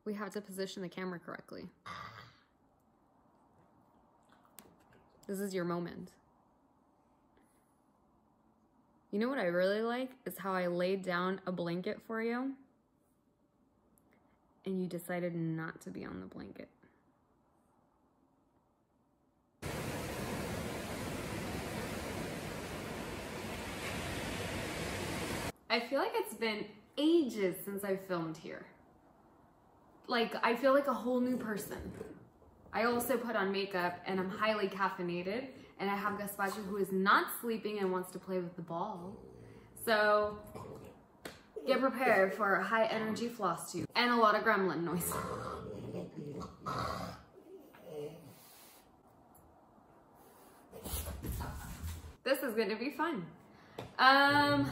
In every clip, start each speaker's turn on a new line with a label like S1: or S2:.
S1: We have to position the camera correctly. This is your moment. You know what I really like is how I laid down a blanket for you and you decided not to be on the blanket. I feel like it's been ages since I filmed here. Like, I feel like a whole new person. I also put on makeup and I'm highly caffeinated, and I have Gazpacho who is not sleeping and wants to play with the ball. So get prepared for a high energy floss tube and a lot of gremlin noise. This is going to be fun. Hi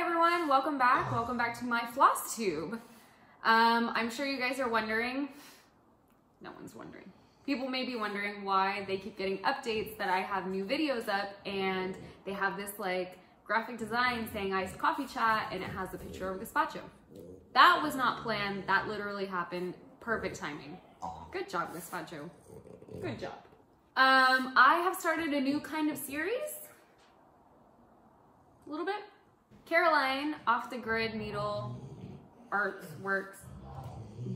S1: everyone, welcome back. Welcome back to my floss tube. I'm sure you guys are wondering, no one's wondering. People may be wondering why they keep getting updates that I have new videos up and they have this like graphic design saying iced coffee chat and it has a picture of Gazpacho. That was not planned, that literally happened. Perfect timing. Good job, Gazpacho. Good job. I have started a new kind of series. A little bit. Caroline off the Grid Needlearts works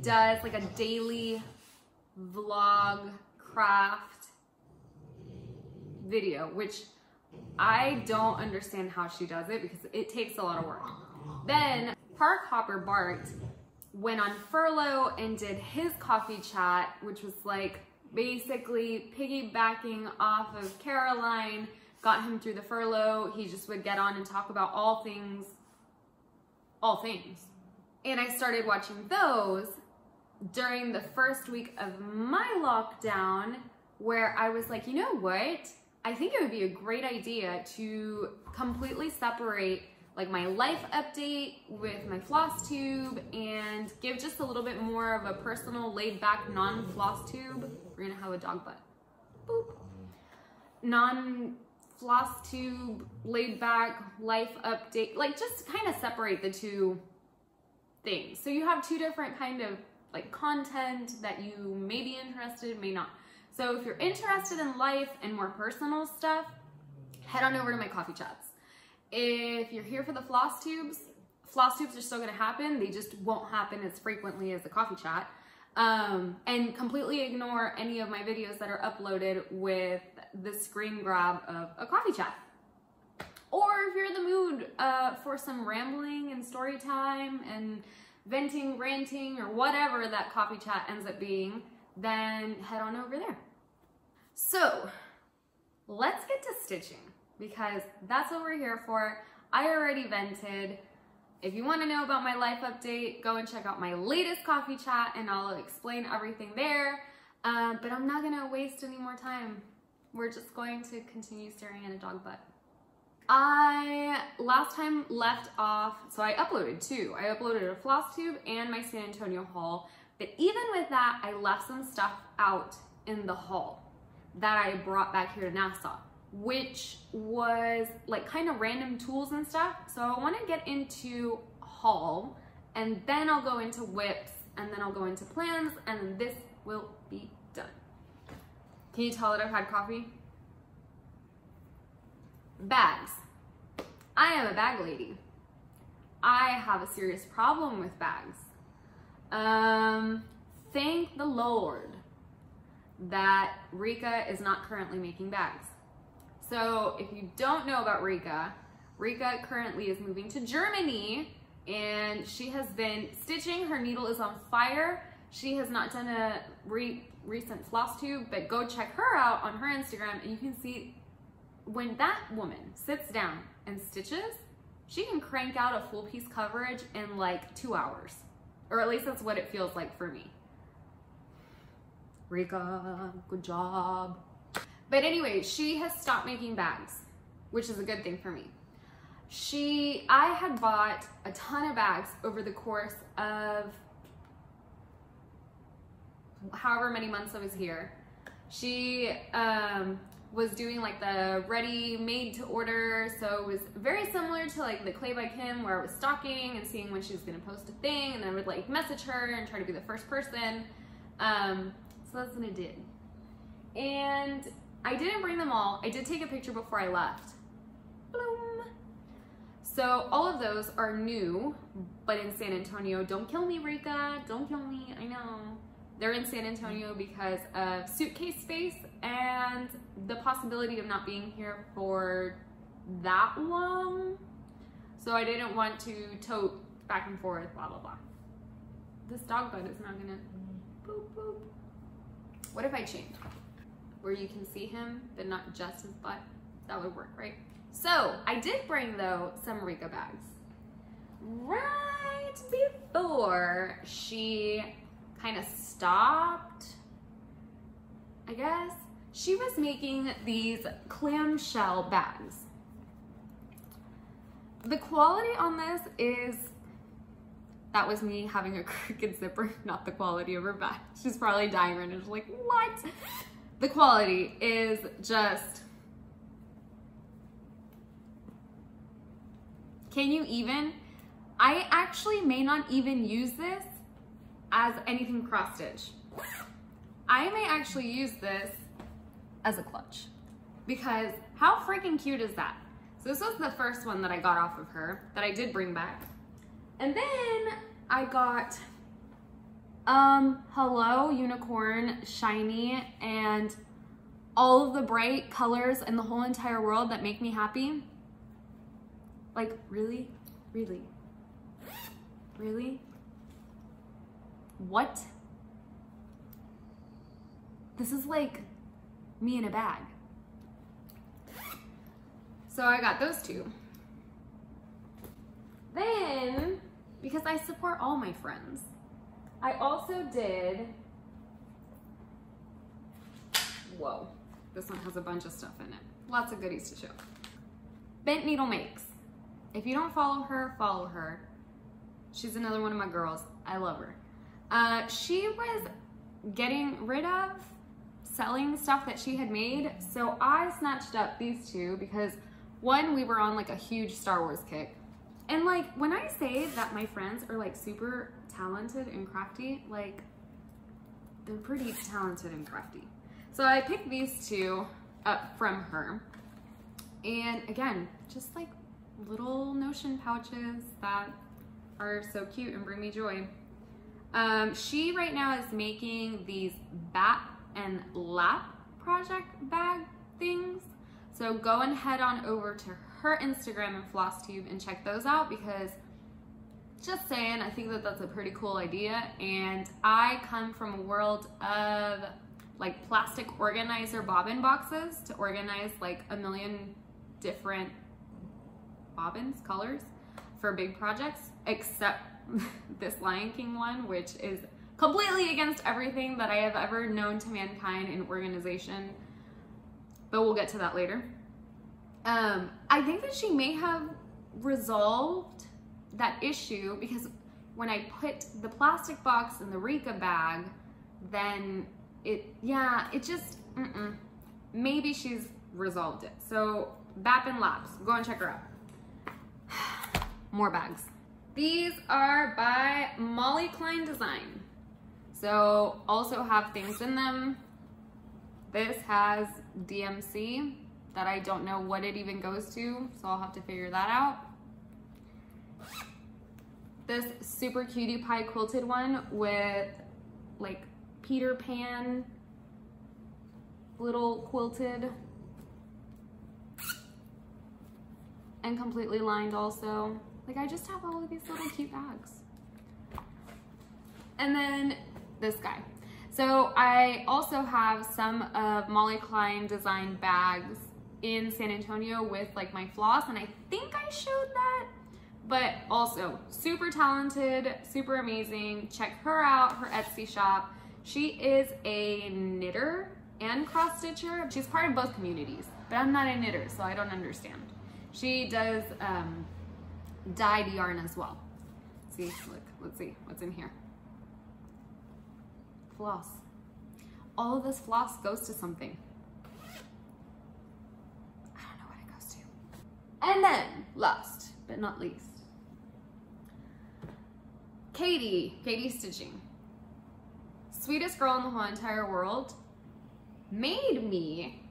S1: does like a daily vlog craft video, which I don't understand how she does it because it takes a lot of work. Then Park Hopper Bart went on furlough and did his coffee chat, which was like basically piggybacking off of Caroline, got him through the furlough. He just would get on and talk about all things. And I started watching those during the first week of my lockdown, where I was like, you know what? I think it would be a great idea to completely separate like my life update with my floss tube and give just a little bit more of a personal laid back non-floss tube. We're gonna have a dog butt. Boop. Non-floss tube, laid back life update, like just kind of separate the two things. So you have two different kind of like content that you may be interested, may not. So if you're interested in life and more personal stuff, head on over to my coffee chats. If you're here for the floss tubes are still gonna happen. They just won't happen as frequently as the coffee chat. And completely ignore any of my videos that are uploaded with the screen grab of a coffee chat. Or if you're in the mood for some rambling and story time and venting, ranting, or whatever that coffee chat ends up being, then head on over there. So let's get to stitching because that's what we're here for. I already vented. If you want to know about my life update, go and check out my latest coffee chat and I'll explain everything there. But I'm not going to waste any more time. We're just going to continue staring at a dog butt. I last time left off, so I uploaded two. I uploaded a floss tube and my San Antonio haul. But even with that, I left some stuff out in the haul that I brought back here to Nassau, which was like kind of random tools and stuff. So I want to get into haul and then I'll go into whips and then I'll go into plans and then this will be done. Can you tell that I've had coffee? Bags. I am a bag lady. I have a serious problem with bags. Thank the Lord that Rika is not currently making bags. So if you don't know about Rika, Rika currently is moving to Germany and she has been stitching. Her needle is on fire. She has not done a recent floss tube, but go check her out on her Instagram and you can see when that woman sits down and stitches, she can crank out a full piece coverage in like 2 hours. Or at least that's what it feels like for me. Rika, good job. But anyway, she has stopped making bags, which is a good thing for me. I had bought a ton of bags over the course of however many months I was here. She was doing like the ready made to order, so it was very similar to like the Clay by Kim, where I was stalking and seeing when she was gonna post a thing, and then I would like message her and try to be the first person. So that's what I did. And I didn't bring them all. I did take a picture before I left. Bloom. So all of those are new, but in San Antonio. Don't kill me, Rika. Don't kill me, I know. They're in San Antonio because of suitcase space and the possibility of not being here for that long. So I didn't want to tote back and forth, blah, blah, blah. This dog bud is not gonna boop, boop. What if I change? Where you can see him, but not just his butt? That would work, right? So I did bring though some Rika bags. Right before she kind of stopped, I guess. She was making these clamshell bags. The quality on this is, that was me having a crooked zipper, not the quality of her bag. She's probably dying right now. She's like, what? The quality is just, can you even? I actually may not even use this as anything cross stitch. I may actually use this as a clutch, because how freaking cute is that? So this was the first one that I got off of her that I did bring back. And then I got Hello Unicorn Shiny and all of the bright colors in the whole entire world that make me happy. Like, really? Really? Really? What? This is like me in a bag. So I got those two. Then, because I support all my friends, I also did, whoa, this one has a bunch of stuff in it. Lots of goodies to show. Bent Needle Makes. If you don't follow her, follow her. She's another one of my girls. I love her. She was getting rid of selling stuff that she had made, so I snatched up these two because one, we were on like a huge Star Wars kick. And like, when I say that my friends are like super talented and crafty, like they're pretty talented and crafty. So I picked these two up from her. And again, just like little Notion pouches that are so cute and bring me joy. She right now is making these bat and lap project bag things. So go and head on over to her Instagram and Flosstube and check those out, because just saying, I think that that's a pretty cool idea. And I come from a world of like plastic organizer bobbin boxes to organize like a million different bobbins, colors for big projects, except this Lion King one, which is completely against everything that I have ever known to mankind in organization, but we'll get to that later. I think that she may have resolved that issue, because when I put the plastic box in the Rika bag, then it just, maybe she's resolved it. So Bap and Laps, go and check her out. More bags. These are by MollyKleinDesign. So also have things in them. This has DMC that I don't know what it even goes to, so I'll have to figure that out. This super cutie pie quilted one with like Peter Pan little quilted and completely lined also. Like, I just have all of these little cute bags. And then this guy. So I also have some of MollyKleinDesign bags in San Antonio with like my floss, and I think I showed that, but also super talented, super amazing. Check her out, her Etsy shop. She is a knitter and cross stitcher. She's part of both communities, but I'm not a knitter, so I don't understand. She does dyed yarn as well. See, look, let's see what's in here. Floss. All of this floss goes to something. And then, last but not least, Katie Stitching. Sweetest girl in the whole entire world, made me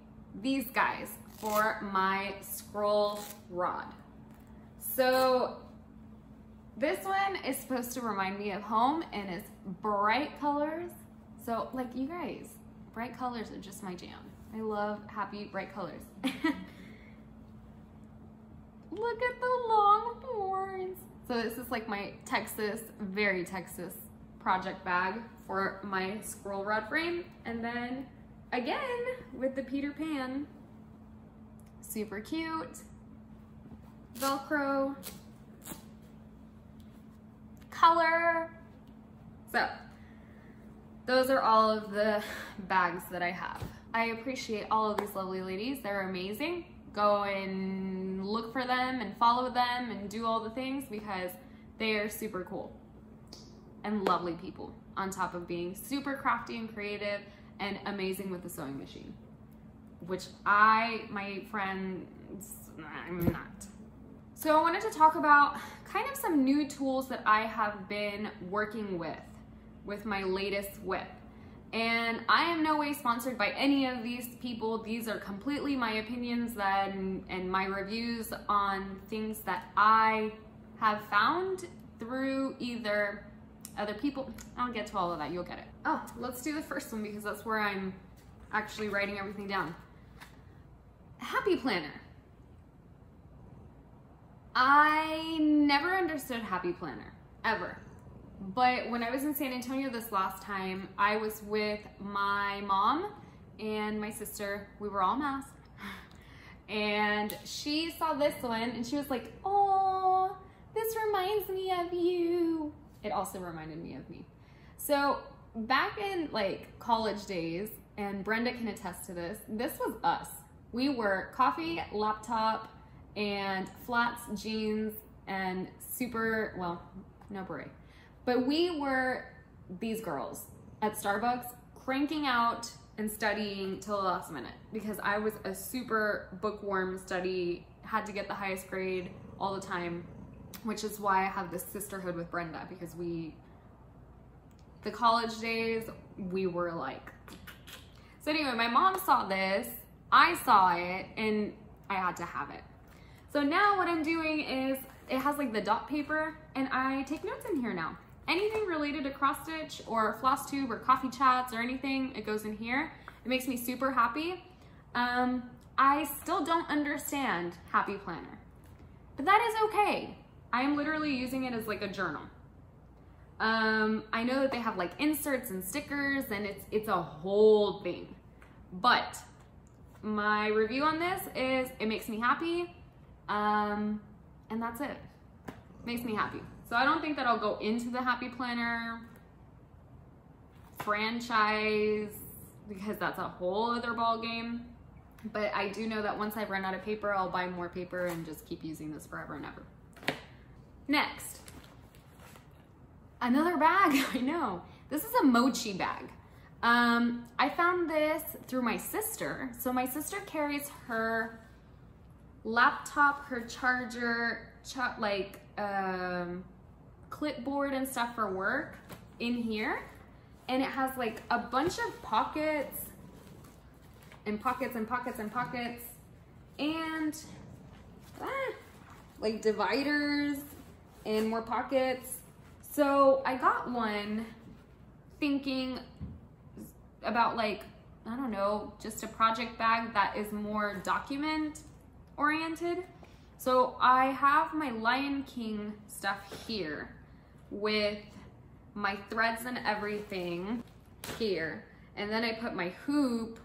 S1: these guys for my scroll rod. So this one is supposed to remind me of home and is bright colors. So like you guys, bright colors are just my jam. I love happy bright colors. Look at the long horns. So this is like my Texas, very Texas project bag for my scroll rod frame. And then again, with the Peter Pan, super cute, Velcro, color. So those are all of the bags that I have. I appreciate all of these lovely ladies. They're amazing. Go and look for them and follow them and do all the things because they are super cool and lovely people, on top of being super crafty and creative and amazing with the sewing machine, which my friends, I'm not. So I wanted to talk about kind of some new tools that I have been working with my latest whip. And I am no way sponsored by any of these people. These are completely my opinions and my reviews on things that I have found through either other people. I'll get to all of that, you'll get it. Oh, let's do the first one because that's where I'm actually writing everything down. Happy Planner. I never understood Happy Planner, ever. But when I was in San Antonio this last time, I was with my mom and my sister. We were all masked. And she saw this one and she was like, "Oh, this reminds me of you." It also reminded me of me. So back in like college days, and Brenda can attest to this, this was us. We were coffee, laptop, and flats, jeans, and super, well, no beret. But we were these girls at Starbucks cranking out and studying till the last minute because I was a super bookworm, had to get the highest grade all the time, which is why I have this sisterhood with Brenda, because the college days, we were like. So anyway, my mom saw this, I saw it, and I had to have it. So now what I'm doing is, it has like the dot paper, and I take notes in here now. Anything related to cross stitch or Flosstube or coffee chats or anything, it goes in here. It makes me super happy. I still don't understand Happy Planner, but that is okay. I am literally using it as like a journal. I know that they have like inserts and stickers and it's a whole thing, but my review on this is it makes me happy, and that's it. Makes me happy. So I don't think that I'll go into the Happy Planner franchise because that's a whole other ball game. But I do know that once I've run out of paper, I'll buy more paper and just keep using this forever and ever. Next, another bag. I know. This is a mochi bag. I found this through my sister. So my sister carries her laptop, her charger, clipboard and stuff for work in here, and it has like a bunch of pockets and pockets and pockets and pockets and like dividers and more pockets. So I got one thinking about like, I don't know, just a project bag that is more document oriented. So I have my Lion King stuff here with my threads and everything here. And then I put my hoop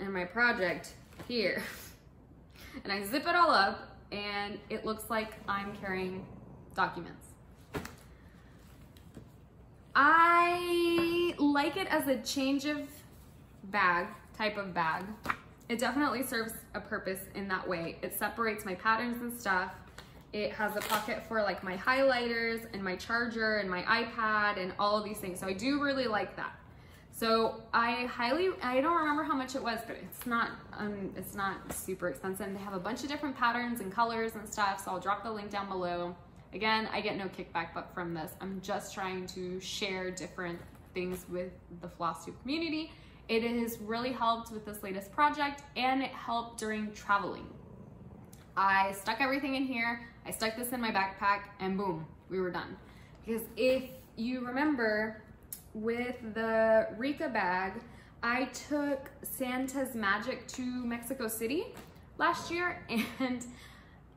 S1: and my project here. And I zip it all up and it looks like I'm carrying documents. I like it as a change of bag, type of bag. It definitely serves a purpose in that way. It separates my patterns and stuff. It has a pocket for like my highlighters and my charger and my iPad and all of these things. So I do really like that. So I don't remember how much it was, but it's not super expensive. They have a bunch of different patterns and colors and stuff, so I'll drop the link down below. Again, I get no kickback but from this. I'm just trying to share different things with the Flosstube community. It has really helped with this latest project, and it helped during traveling. I stuck everything in here, I stuck this in my backpack, and boom, we were done. Because if you remember, with the Rika bag, I took Santa's Magic to Mexico City last year, and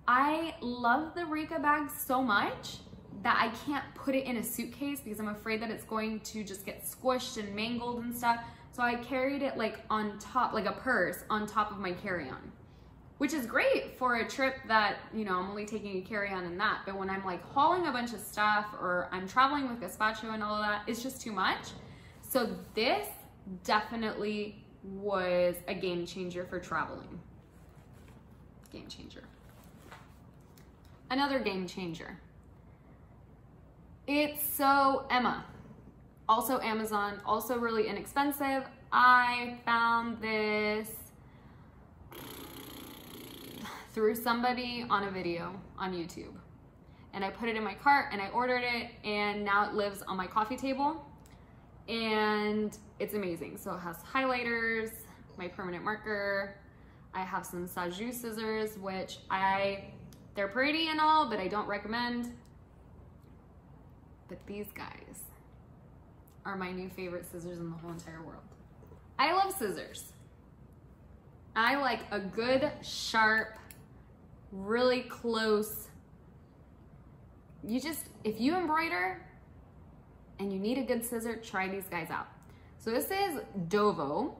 S1: I love the Rika bag so much that I can't put it in a suitcase because I'm afraid that it's going to just get squished and mangled and stuff. So I carried it like on top, like a purse on top of my carry-on, which is great for a trip that, you know, I'm only taking a carry-on and that. But when I'm like hauling a bunch of stuff or I'm traveling with gazpacho and all of that, it's just too much. So this definitely was a game changer for traveling. Game changer. Another game changer. It's So Emma. Also Amazon, also really inexpensive. I found this through somebody on a video on YouTube. And I put it in my cart and I ordered it, and now it lives on my coffee table. And it's amazing. So it has highlighters, my permanent marker. I have some STIcheau scissors, which they're pretty and all, but I don't recommend. But these guys are my new favorite scissors in the whole entire world. I love scissors. I like a good, sharp, really close. If you embroider and you need a good scissor, try these guys out. So this is Dovo.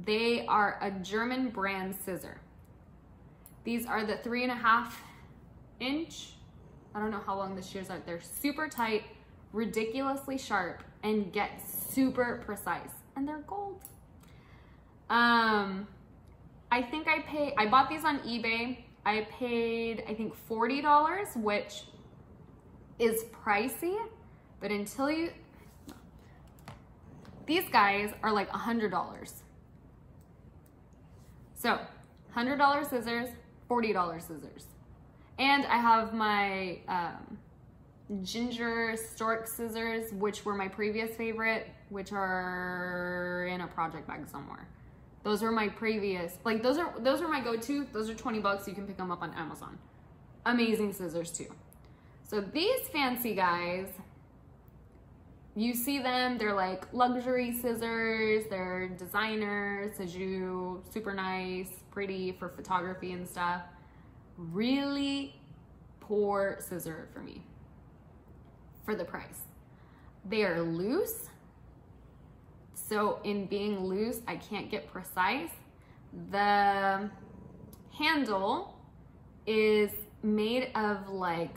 S1: They are a German brand scissor. These are the 3.5 inch. I don't know how long the shears are. They're super tight, ridiculously sharp, and get super precise. And they're gold. I bought these on eBay. I paid, I think, $40, which is pricey, but these guys are like $100. So, $100 scissors, $40 scissors. And I have my STORK scissors, which were my previous favorite, which are in a project bag somewhere. Those were my previous, like those are my go-to. Those are 20 bucks. You can pick them up on Amazon. Amazing scissors too. So these fancy guys, you see them, they're like luxury scissors, they're designer, STIcheau, super nice, pretty for photography and stuff. Really poor scissor for me, for the price. They are loose, so in being loose, I can't get precise. The handle is made of like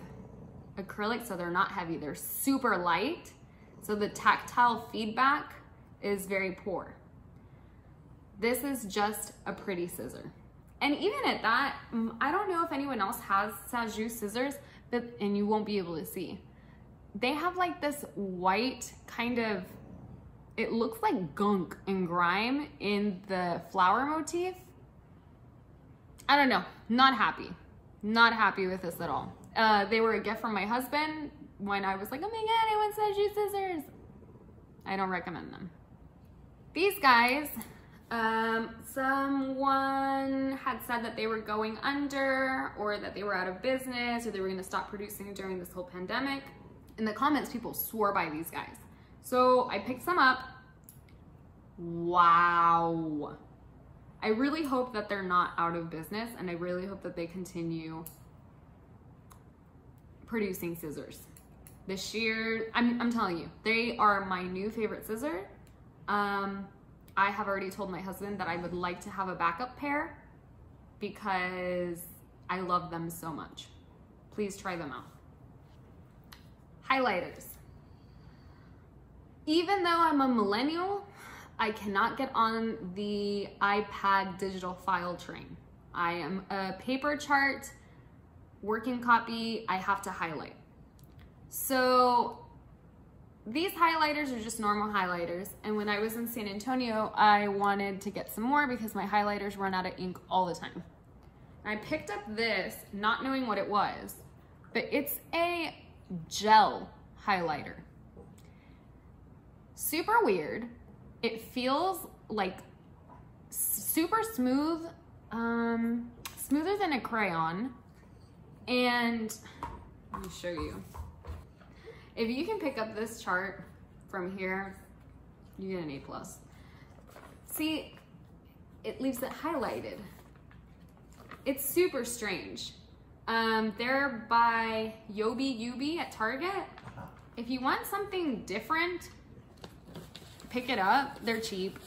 S1: acrylic, so they're not heavy. They're super light, so the tactile feedback is very poor. This is just a pretty scissor. And even at that, I don't know if anyone else has STIcheau scissors, and you won't be able to see. They have like this white kind of, it looks like gunk and grime in the flower motif. I don't know, not happy. Not happy with this at all. They were a gift from my husband when I was like, oh my God, I want STIcheau scissors. I don't recommend them. These guys, someone had said that they were going under, or that they were out of business, or they were gonna stop producing during this whole pandemic. In the comments, people swore by these guys. So I picked some up. Wow. I really hope that they're not out of business, and I really hope that they continue producing scissors. The sheer, I'm telling you, they are my new favorite scissor. I have already told my husband that I would like to have a backup pair because I love them so much. Please try them out. Highlighters. Even though I'm a millennial, I cannot get on the iPad digital file train. I am a paper chart, working copy, I have to highlight. So these highlighters are just normal highlighters. And when I was in San Antonio, I wanted to get some more because my highlighters run out of ink all the time. And I picked up this, not knowing what it was, but it's a gel highlighter. Super weird. It feels like super smooth, smoother than a crayon. And let me show you. If you can pick up this chart from here, you get an A+. See, it leaves it highlighted. It's super strange. They're by Yoobi at Target. If you want something different, pick it up. They're cheap.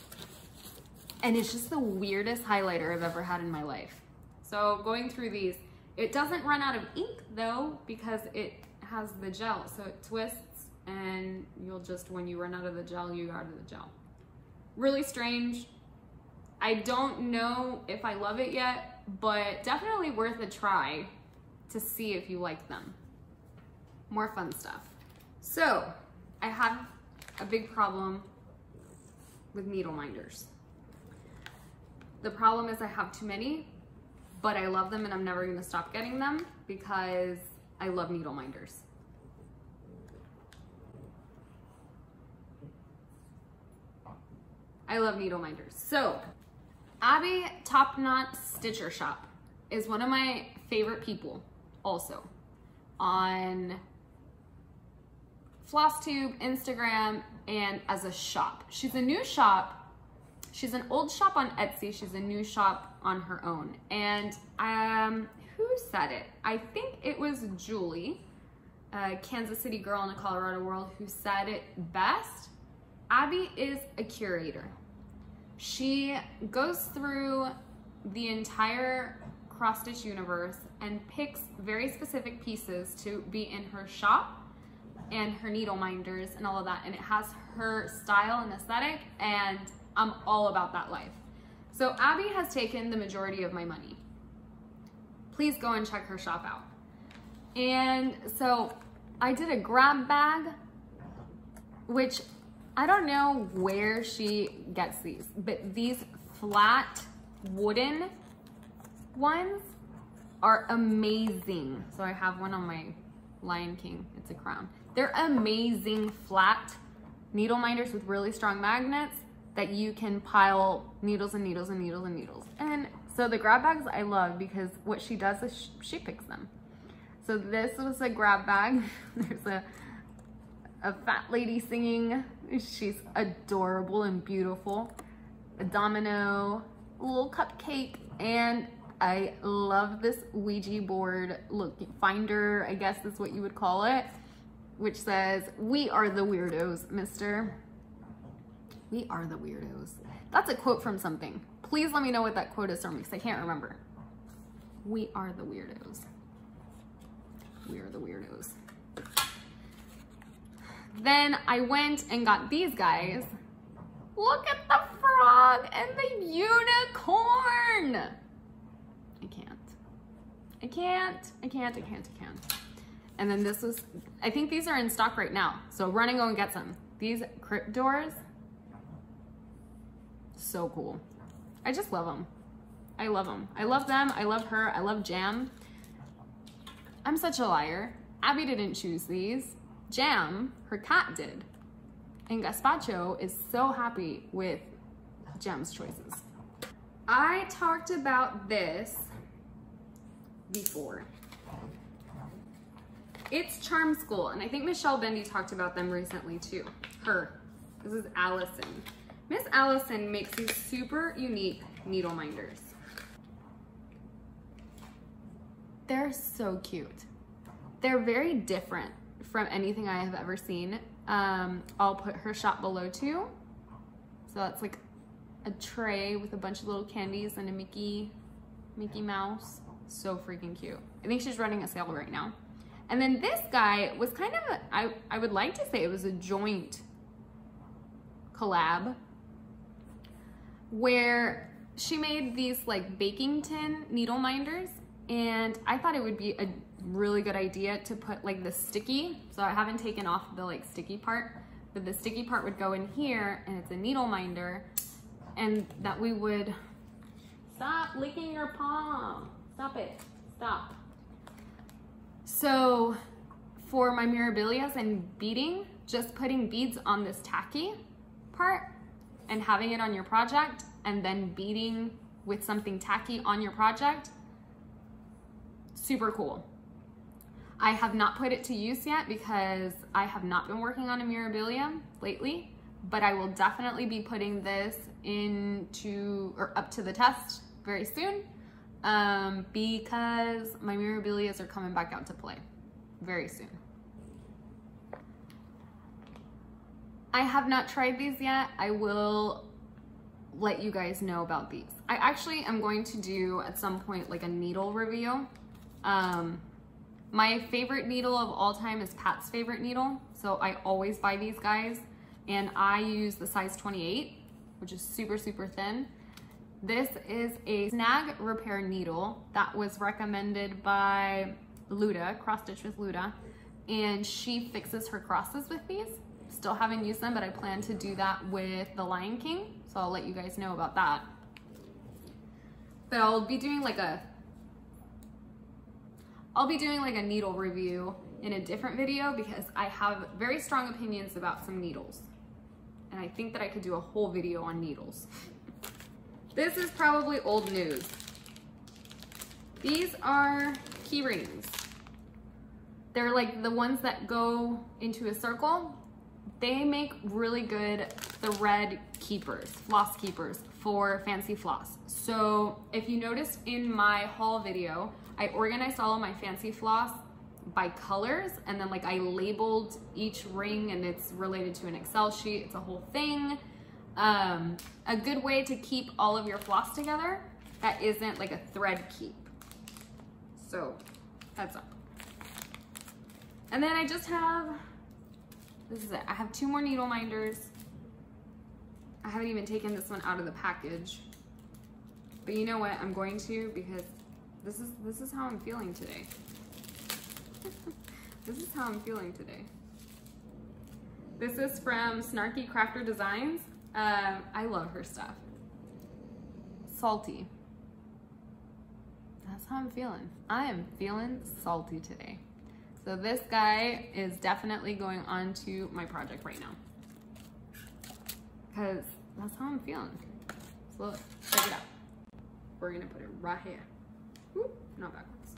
S1: And it's just the weirdest highlighter I've ever had in my life. So going through these, it doesn't run out of ink though, because it has the gel. So it twists and you'll just, when you run out of the gel, you go out of the gel. Really strange. I don't know if I love it yet, but definitely worth a try to see if you like them. More fun stuff. So I have a big problem with needle minders. The problem is I have too many, but I love them and I'm never gonna stop getting them because I love needle minders. I love needle minders. So Abby Top Knot Stitcher Shop is one of my favorite people also on Flosstube, Instagram, and as a shop. She's a new shop. She's an old shop on Etsy. She's a new shop on her own. And who said it? I think it was Julie, a Kansas City girl in a Colorado world, who said it best. Abby is a curator. She goes through the entire cross stitch universe and picks very specific pieces to be in her shop and her needle minders and all of that. And it has her style and aesthetic, and I'm all about that life. So Abby has taken the majority of my money. Please go and check her shop out. And so I did a grab bag, which I don't know where she gets these, but these flat wooden ones are amazing. So I have one on my Lion King, it's a crown. They're amazing flat needle minders with really strong magnets that you can pile needles and needles and needles and needles. And so the grab bags I love because what she does is she picks them. So this was a grab bag. There's a fat lady singing. She's adorable and beautiful. A domino, a little cupcake, and I love this Ouija board look finder, I guess is what you would call it, which says, "We are the weirdos, mister." We are the weirdos. That's a quote from something. Please let me know what that quote is from because I can't remember. We are the weirdos. We are the weirdos. Then I went and got these guys. Look at the frog and the unicorn. I can't. And then this was, I think these are in stock right now. So run and go and get some. These crypt doors, so cool. I just love them. I love them. I love them. I love her. I love Jam. I'm such a liar. Abby didn't choose these. Jam, her cat, did. And Gazpacho is so happy with Jam's choices. I talked about this before. ItsCharmSchool, and I think Michelle Bendy talked about them recently too. Her. This is Allison. Miss Allison makes these super unique needle minders. They're so cute. They're very different from anything I have ever seen. I'll put her shop below too. So that's like a tray with a bunch of little candies and a Mickey Mouse. So freaking cute. I think she's running a sale right now. And then this guy was kind of I would like to say it was a joint collab where she made these like baking tin needle minders, and I thought it would be really good idea to put like the sticky. So I haven't taken off the like sticky part, but the sticky part would go in here, and it's a needle minder, and that we would, stop licking your palm. Stop it, stop. So for my mirabilias and beading, just putting beads on this tacky part and having it on your project, and then beading with something tacky on your project, super cool. I have not put it to use yet because I have not been working on a mirabilia lately, but I will definitely be putting this into, or up to the test very soon, because my mirabilias are coming back out to play very soon. I have not tried these yet. I will let you guys know about these. I actually am going to do at some point like a needle review. My favorite needle of all time is Pat's favorite needle. So I always buy these guys, and I use the size 28, which is super, super thin. This is a snag repair needle that was recommended by Luda, Cross Stitch with Luda, and she fixes her crosses with these. Still haven't used them, but I plan to do that with the Lion King, so I'll let you guys know about that. But I'll be doing like a needle review in a different video because I have very strong opinions about some needles, and I think that I could do a whole video on needles. This is probably old news. These are key rings. They're like the ones that go into a circle. They make really good thread keepers, floss keepers for fancy floss. So if you noticed in my haul video, I organized all of my fancy floss by colors, and then like I labeled each ring, and it's related to an Excel sheet. It's a whole thing. A good way to keep all of your floss together that isn't like a thread keep. So heads up. And then I just have, this is it. I have 2 more needle minders. I haven't even taken this one out of the package, but you know what? I'm going to, because this is how I'm feeling today. This is how I'm feeling today. This is from Snarky Crafter Designs. I love her stuff. Salty. That's how I'm feeling. I am feeling salty today. So this guy is definitely going on to my project right now, because that's how I'm feeling. So look, check it out. We're gonna put it right here. Whoop, not backwards.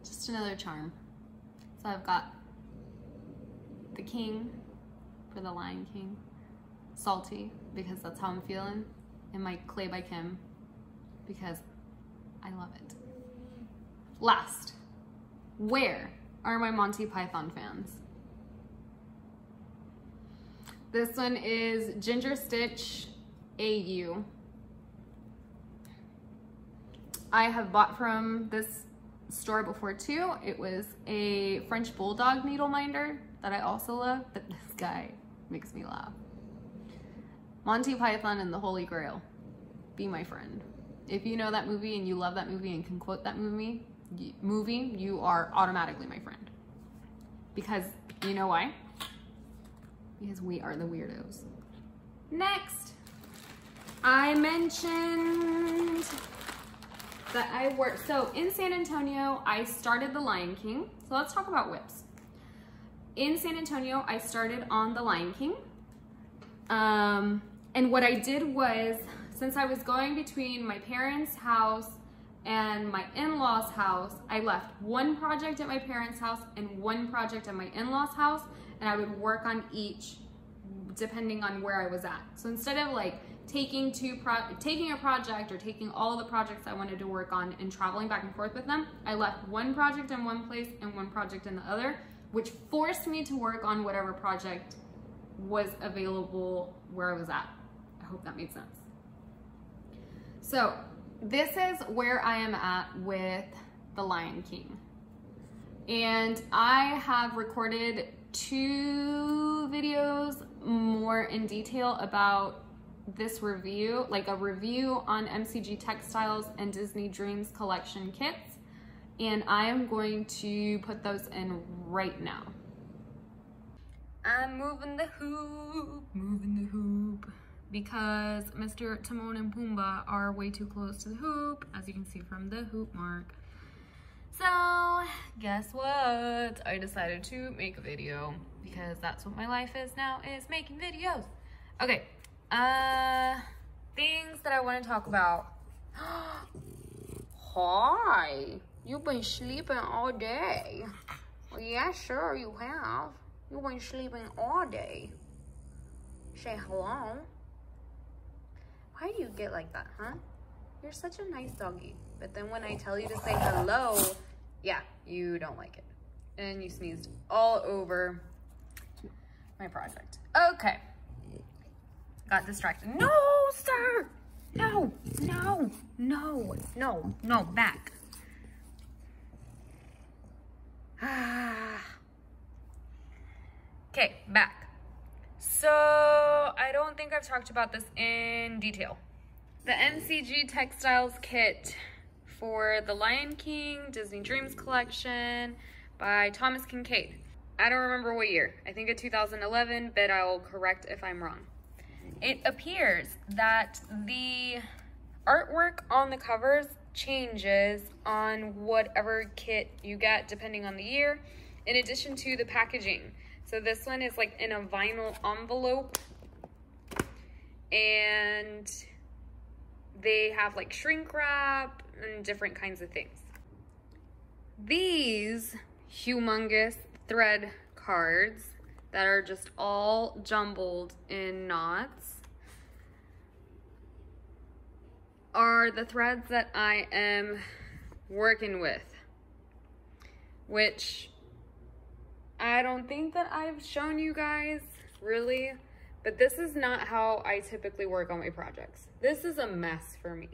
S1: Just another charm. So I've got the king for the Lion King, salty because that's how I'm feeling, and my Clay by Kim because I love it. Last, where are my Monty Python fans? This one is GingerStitchAu. I have bought from this store before too. It was a French Bulldog needle minder that I also love, but this guy makes me laugh. Monty Python and the Holy Grail, be my friend. If you know that movie and you love that movie and can quote that movie, you are automatically my friend. Because you know why? Because we are the weirdos. Next, I mentioned that I worked, so in San Antonio, I started the Lion King. So let's talk about whips. In San Antonio, I started on the Lion King. And what I did was, since I was going between my parents' house and my in-laws' house, I left one project at my parents' house and one project at my in-laws' house, and I would work on each depending on where I was at. So instead of like taking a project or taking all of the projects I wanted to work on and traveling back and forth with them, I left one project in one place and one project in the other, which forced me to work on whatever project was available where I was at. I hope that made sense. So this is where I am at with the Lion King. And I have recorded 2 videos more in detail about this review, like a review on MCG Textiles and Disney Dreams collection kits, and I am going to put those in right now. I'm moving the hoop, because Mr. Timon and Pumbaa are way too close to the hoop, as you can see from the hoop mark. So, guess what? I decided to make a video, because that's what my life is now, is making videos. Okay, things that I want to talk about. Hi, you've been sleeping all day. Well, yeah, sure you have. You've been sleeping all day. Say hello. Why do you get like that, huh? You're such a nice doggy. But then when I tell you to say hello, yeah, you don't like it. And you sneezed all over my project. Okay. Got distracted. No, sir! No, no, no, no, no, back. Okay, back. So, I don't think I've talked about this in detail. The MCG Textiles kit for the Lion King Disney Dreams collection by Thomas Kincaid. I don't remember what year. I think it's 2011, but I will correct if I'm wrong. It appears that the artwork on the covers changes on whatever kit you get depending on the year, in addition to the packaging. So this one is like in a vinyl envelope, and they have like shrink wrap and different kinds of things. These humongous thread cards that are just all jumbled in knots are the threads that I am working with, which I don't think that I've shown you guys really, but this is not how I typically work on my projects. This is a mess for me.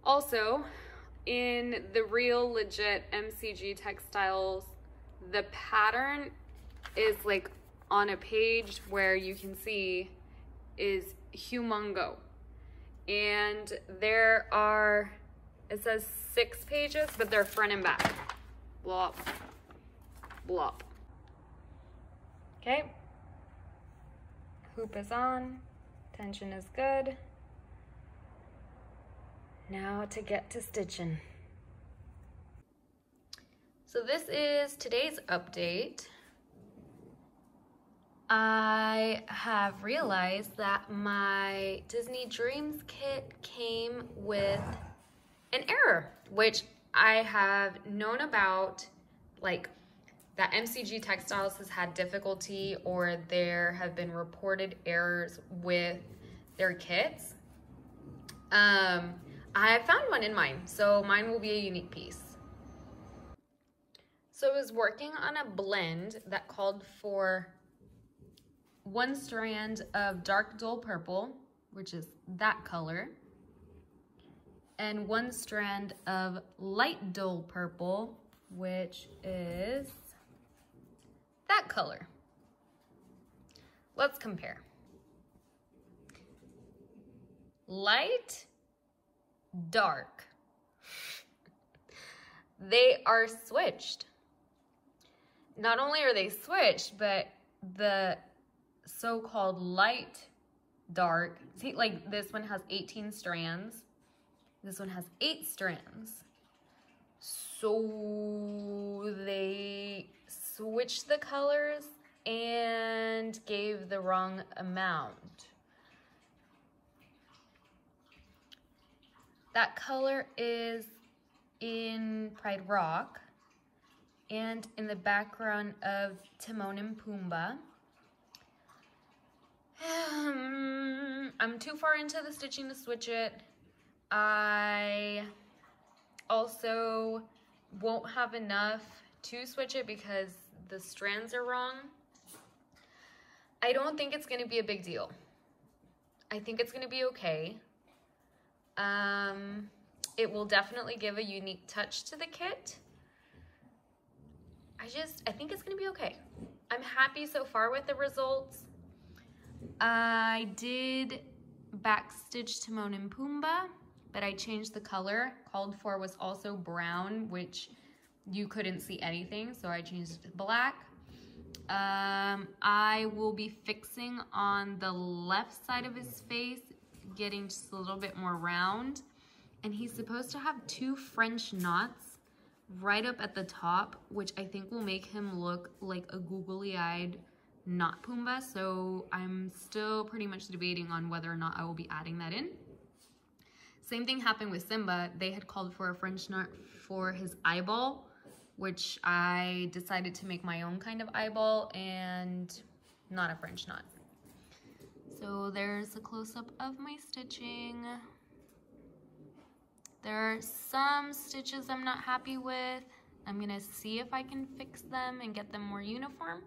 S1: Also, in the real legit MCG Textiles, the pattern is like on a page where you can see is humongo. And there are, it says 6 pages, but they're front and back. Blop, blop. Okay. Hoop is on, tension is good. Now to get to stitching. So this is today's update. I have realized that my Disney Dreams kit came with an error, which I have known about, like that MCG Textiles has had difficulty, or there have been reported errors with their kits. I found one in mine, so mine will be a unique piece. So I was working on a blend that called for 1 strand of dark dull purple, which is that color, and 1 strand of light dull purple, which is that color. Let's compare. Light, dark. They are switched. Not only are they switched, but the so-called light dark, see, like this one has 18 strands. This one has 8 strands. So they switched the colors and gave the wrong amount. That color is in Pride Rock and in the background of Timon and Pumbaa. I'm too far into the stitching to switch it. I also won't have enough to switch it because the strands are wrong. I don't think it's gonna be a big deal. I think it's gonna be okay. It will definitely give a unique touch to the kit. I think it's gonna be okay. I'm happy so far with the results. I did backstitch Timon and Pumbaa, but I changed the color. Called for was also brown, which you couldn't see anything, so I changed it to black. I will be fixing on the left side of his face, getting just a little bit more round. And he's supposed to have 2 French knots right up at the top, which I think will make him look like a googly-eyed knot Pumbaa. So I'm still pretty much debating on whether or not I will be adding that in. Same thing happened with Simba. They had called for a French knot for his eyeball, which I decided to make my own kind of eyeball and not a French knot. So there's a close-up of my stitching. There are some stitches I'm not happy with. I'm gonna see if I can fix them and get them more uniform,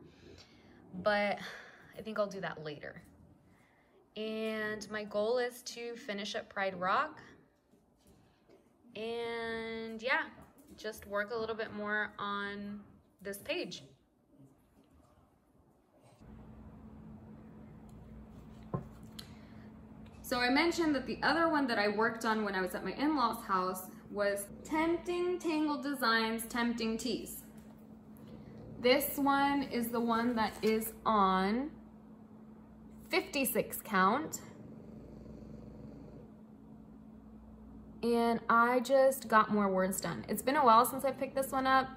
S1: but I think I'll do that later. And my goal is to finish up Pride Rock. And yeah, just work a little bit more on this page. So I mentioned that the other one that I worked on when I was at my in-laws' house was Tempting Tangled Designs, Tempting Tees. This one is the one that is on 56 count. And I just got more words done. It's been a while since I picked this one up,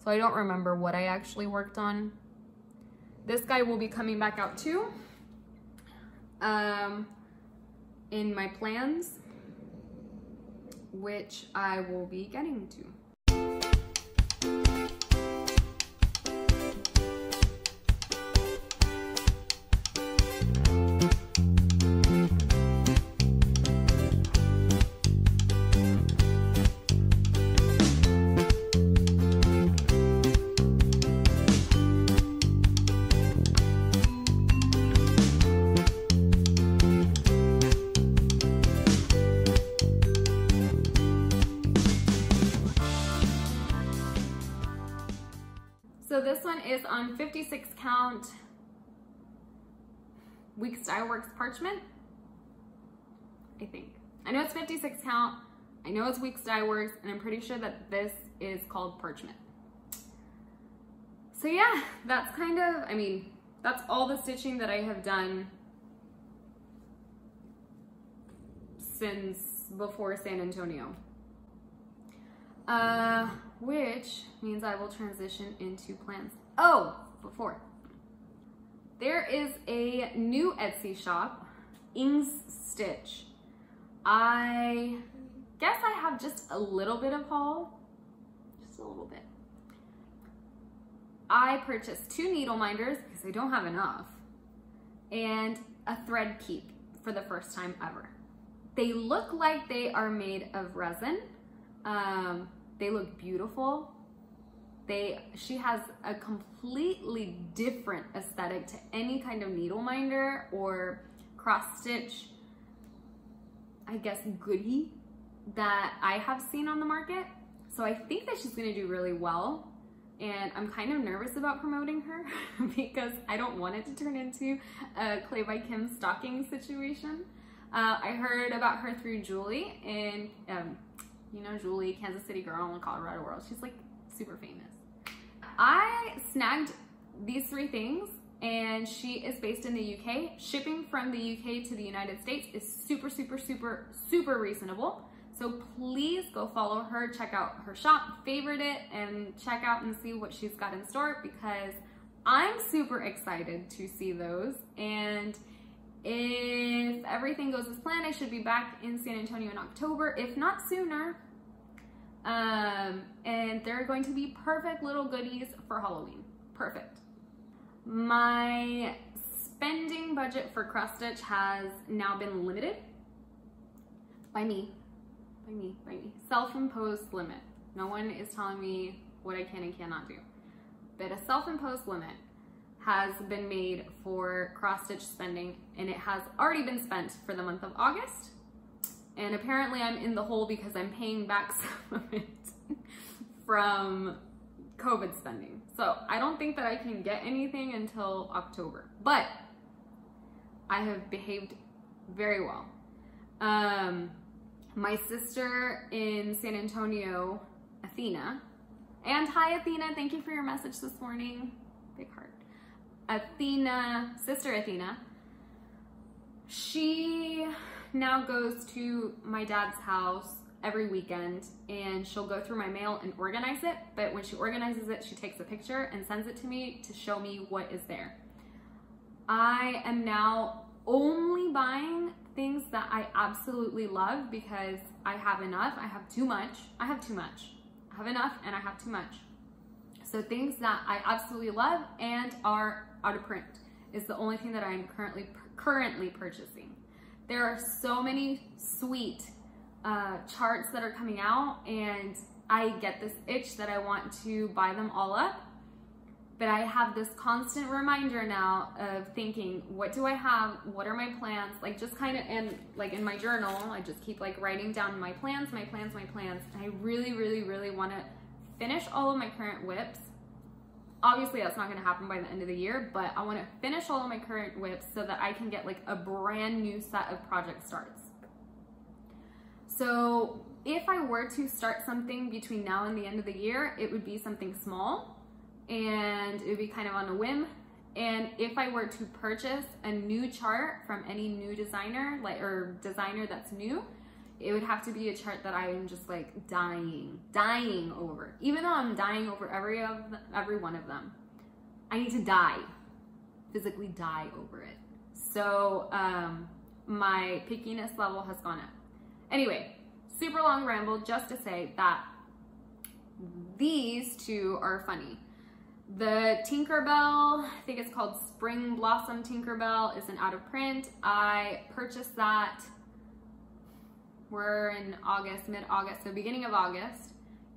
S1: so I don't remember what I actually worked on. This guy will be coming back out too. In my plans, which I will be getting to. So this one is on 56 count Week Style Works parchment, I think. I know it's 56 count, I know it's Week Style Works, and I'm pretty sure that this is called parchment. So yeah, that's kind of, I mean, that's all the stitching that I have done since before San Antonio. Which means I will transition into plans. Oh, before. There is a new Etsy shop, Ing's Stitch. I guess I have just a little bit of haul, just a little bit. I purchased 2 needle minders because I don't have enough, and a thread keep for the first time ever. They look like they are made of resin. They look beautiful. She has a completely different aesthetic to any kind of needle minder or cross stitch, I guess, goodie that I have seen on the market. So I think that she's gonna do really well. And I'm kind of nervous about promoting her because I don't want it to turn into a Clay by Kim stocking situation. I heard about her through Julie, and you know Julie, Kansas City girl in the Colorado world. She's like super famous. I snagged these 3 things, and she is based in the UK. Shipping from the UK to the United States is super, super, super, super reasonable. So please go follow her, check out her shop, favorite it, and check out and see what she's got in store, because I'm super excited to see those. And if everything goes as planned, I should be back in San Antonio in October, if not sooner. And they're going to be perfect little goodies for Halloween. Perfect. My spending budget for cross stitch has now been limited by me. Self-imposed limit. No one is telling me what I can and cannot do. But a self-imposed limit has been made for cross-stitch spending, and it has already been spent for the month of August. And apparently I'm in the hole because I'm paying back some of it from COVID spending. So I don't think that I can get anything until October. But I have behaved very well. My sister in San Antonio, Athena, and hi Athena, thank you for your message this morning. Big heart. Athena, sister Athena, she now goes to my dad's house every weekend and she'll go through my mail and organize it. But when she organizes it, she takes a picture and sends it to me to show me what is there. I am now only buying things that I absolutely love because I have enough. I have too much. I have too much. I have enough and I have too much. So things that I absolutely love and are out of print is the only thing that I'm currently purchasing. There are so many sweet charts that are coming out and I get this itch that I want to buy them all up. But I have this constant reminder now of thinking, what do I have? What are my plans? Like just kind of, and like in my journal, I just keep like writing down my plans, my plans, my plans. And I really, really, really want to finish all of my current whips. Obviously that's not going to happen by the end of the year, but I want to finish all of my current whips so that I can get like a brand new set of project starts. So if I were to start something between now and the end of the year, it would be something small. And it would be kind of on a whim. And if I were to purchase a new chart from any new designer, or designer that's new, it would have to be a chart that I am just like dying over. Even though I'm dying over every one of them, I need to die, physically die over it. So my pickiness level has gone up. Anyway, super long ramble just to say that these two are funny. The Tinkerbell, I think it's called Spring Blossom Tinkerbell, isn't out of print. I purchased that, we're in August, mid-August, so beginning of August.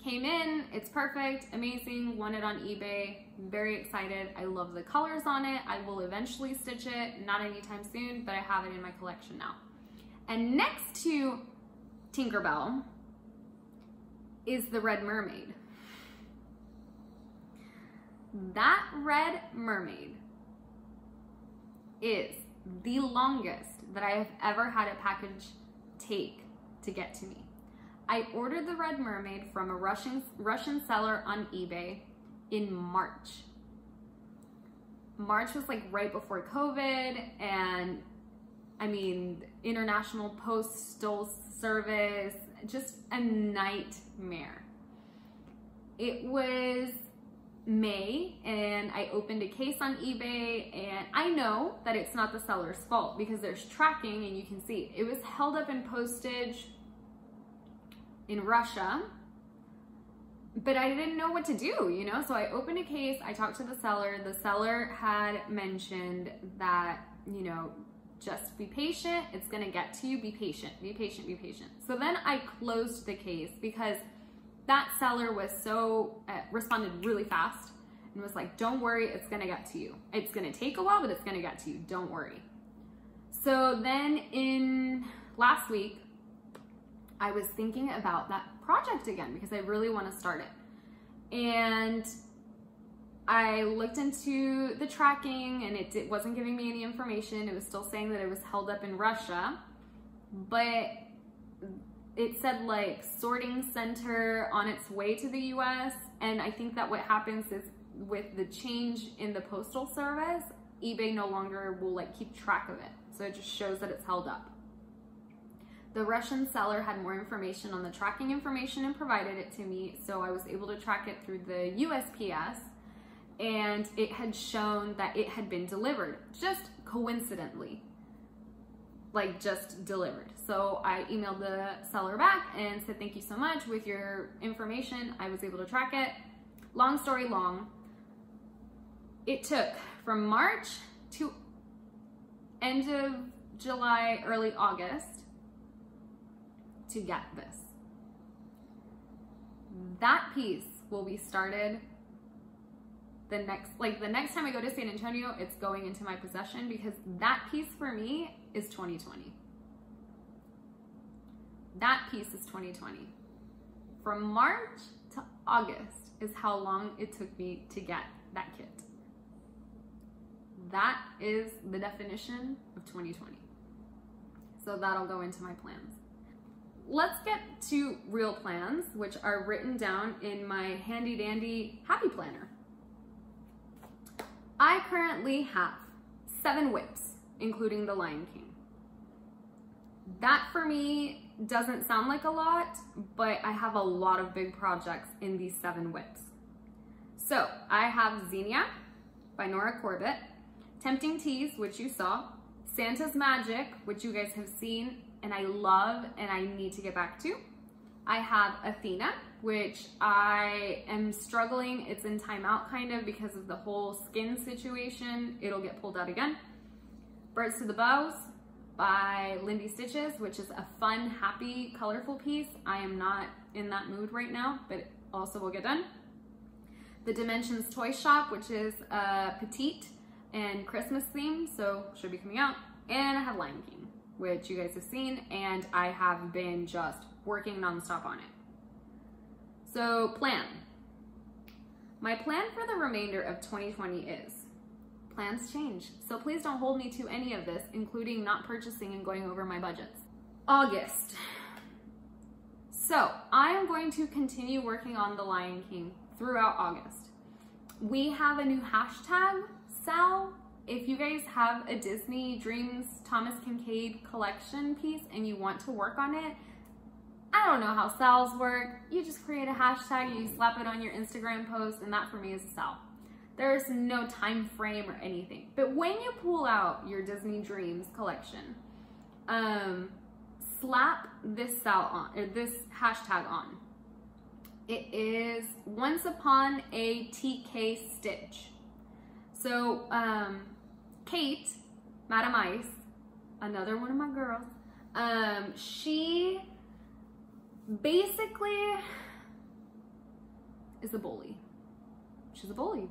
S1: Came in, it's perfect, amazing, won it on eBay, very excited. I love the colors on it. I will eventually stitch it, not anytime soon, but I have it in my collection now. And next to Tinkerbell is the Red Mermaid. That Red Mermaid is the longest that I have ever had a package take to get to me. I ordered the Red Mermaid from a Russian seller on eBay in March. March was like right before COVID, and I mean, international postal service, just a nightmare. It was May and I opened a case on eBay, and I know that it's not the seller's fault because there's tracking and you can see it was held up in postage in Russia, but I didn't know what to do, you know? So I opened a case, I talked to the seller had mentioned that, you know, just be patient, it's gonna get to you, be patient, be patient, be patient. So then I closed the case because that seller was so, responded really fast and was like, don't worry, it's gonna get to you. It's gonna take a while, but it's gonna get to you, don't worry. So then last week, I was thinking about that project again because I really wanna start it. And I looked into the tracking and it wasn't giving me any information. It was still saying that it was held up in Russia, but it said like sorting center on its way to the US. And I think that what happens is with the change in the postal service, eBay no longer will like keep track of it. So it just shows that it's held up. The Russian seller had more information on the tracking information and provided it to me. So I was able to track it through the USPS, and it had shown that it had been delivered, just coincidentally. Like just delivered. So I emailed the seller back and said, thank you so much with your information. I was able to track it. Long story long, it took from March to end of July, early August to get this. That piece will be started the next time I go to San Antonio, it's going into my possession because that piece for me is 2020. That piece is 2020. From March to August is how long it took me to get that kit. that is the definition of 2020. So that'll go into my plans. Let's get to real plans, which are written down in my handy dandy happy planner. I currently have 7 whips, including the Lion King. That for me doesn't sound like a lot, but I have a lot of big projects in these 7 whips. So I have Xenia by Nora Corbett, Tempting Teas, which you saw, Santa's Magic, which you guys have seen and I love and I need to get back to. I have Athena, which I am struggling. It's in timeout kind of because of the whole skin situation. It'll get pulled out again. Birds to the Bows by Lindy Stitches, which is a fun, happy, colorful piece. I am not in that mood right now, but it also will get done. The Dimensions Toy Shop, which is a petite and Christmas theme, so should be coming out. And I have Lion King, which you guys have seen, and I have been just working nonstop on it. So plan. My plan for the remainder of 2020 is, plans change, so please don't hold me to any of this, including not purchasing and going over my budgets. August. So I am going to continue working on the Lion King throughout August. We have a new hashtag, Sal. If you guys have a Disney Dreams Thomas Kincaid collection piece and you want to work on it, I don't know how Sals work. You just create a hashtag, you slap it on your Instagram post, and that for me is a Sal. There's no time frame or anything. But when you pull out your Disney Dreams collection, slap this Sal on, or this hashtag on. It is Once Upon a TK Stitch. So, CAIT, Madam Ice, another one of my girls, she basically is a bully. She's a bully.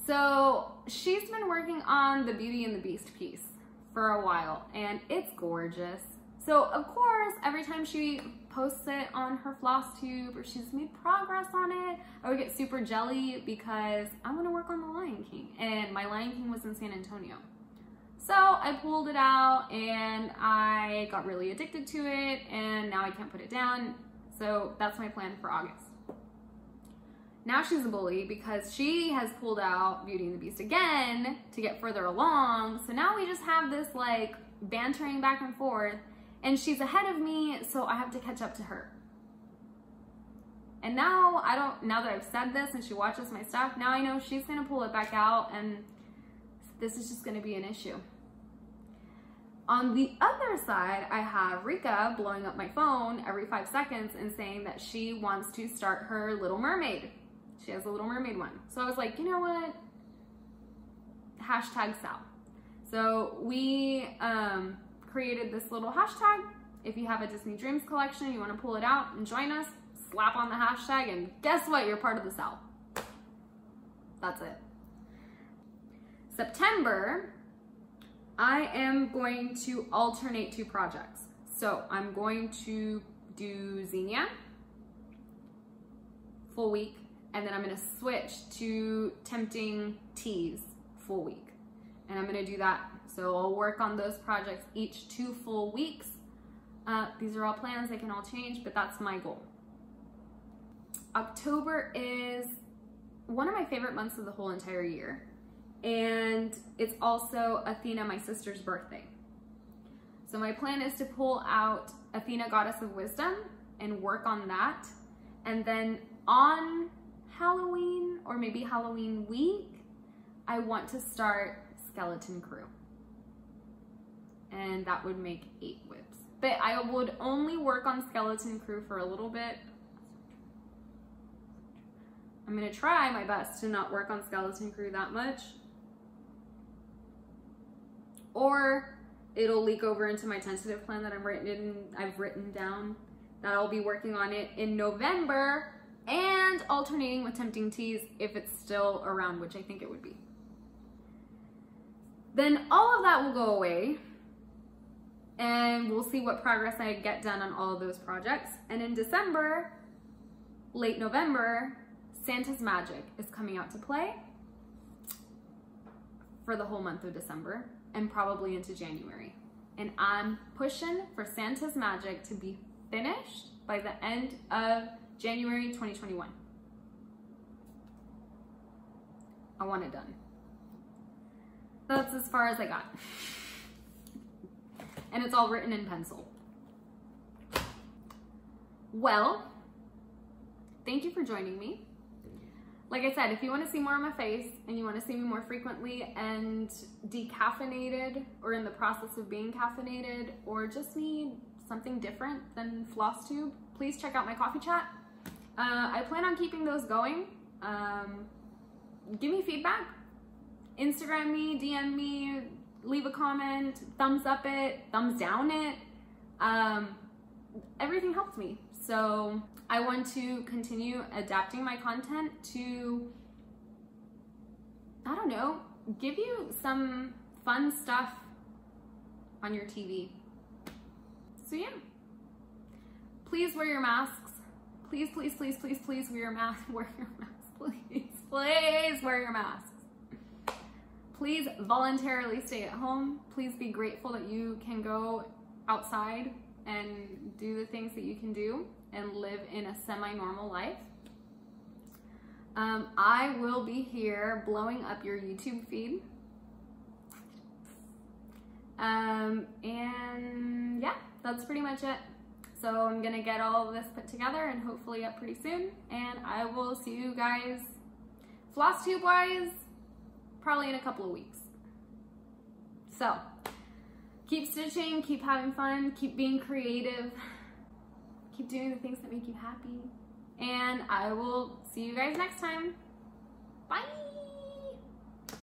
S1: So she's been working on the Beauty and the Beast piece for a while, and it's gorgeous. So of course, every time she posts it on her Flosstube or she's made progress on it, I would get super jelly because I want to work on the Lion King, and my Lion King was in San Antonio. So I pulled it out and I got really addicted to it, and now I can't put it down. So that's my plan for August. Now she's a bully because she has pulled out Beauty and the Beast again to get further along. So now we just have this like bantering back and forth, and she's ahead of me, so I have to catch up to her. And now now that I've said this and she watches my stuff, now I know she's gonna pull it back out, and this is just gonna be an issue. On the other side, I have Rika blowing up my phone every 5 seconds and saying that she wants to start her Little Mermaid. She has a Little Mermaid one. So I was like, you know what? Hashtag Sal. So we created this little hashtag. If you have a Disney Dreams collection, you want to pull it out and join us, slap on the hashtag, and guess what? You're part of the Sal. That's it. September, I am going to alternate 2 projects. So I'm going to do Xenia, full week, and then I'm going to switch to Tempting Teas, full week. And I'm going to do that. So I'll work on those projects each 2 full weeks. These are all plans, they can all change, but that's my goal. October is one of my favorite months of the whole entire year. And it's also Athena, my sister's birthday. So my plan is to pull out Athena, Goddess of Wisdom, and work on that. And then on Halloween, or maybe Halloween week, I want to start Skeleton Crew. And that would make 8 whips. But I would only work on Skeleton Crew for a little bit. I'm gonna try my best to not work on Skeleton Crew that much. Or it'll leak over into my tentative plan that I've written down, that I'll be working on it in November and alternating with Tempting Teas if it's still around, which I think it would be. Then all of that will go away, and we'll see what progress I get done on all of those projects. And in December, late November, Santa's Magic is coming out to play. for the whole month of December and probably into January. And I'm pushing for Santa's Magic to be finished by the end of January 2021. I want it done. That's as far as I got. And it's all written in pencil. Well, thank you for joining me. Like I said, if you want to see more of my face and you want to see me more frequently and decaffeinated or in the process of being caffeinated or just need something different than Flosstube, please check out my coffee chat. I plan on keeping those going. Give me feedback. Instagram me, DM me, leave a comment, thumbs up it, thumbs down it. Everything helps me. So I want to continue adapting my content to, I don't know, give you some fun stuff on your TV. So yeah, please wear your masks. Please, please, please, please, please wear your mask. Wear your mask, please. Please wear your masks. Please voluntarily stay at home. Please be grateful that you can go outside and do the things that you can do and live in a semi-normal life. I will be here blowing up your YouTube feed. And yeah, that's pretty much it. So I'm gonna get all of this put together and hopefully up pretty soon. And I will see you guys Flosstube wise probably in a couple of weeks. So keep stitching, keep having fun, keep being creative, keep doing the things that make you happy. And I will see you guys next time. Bye.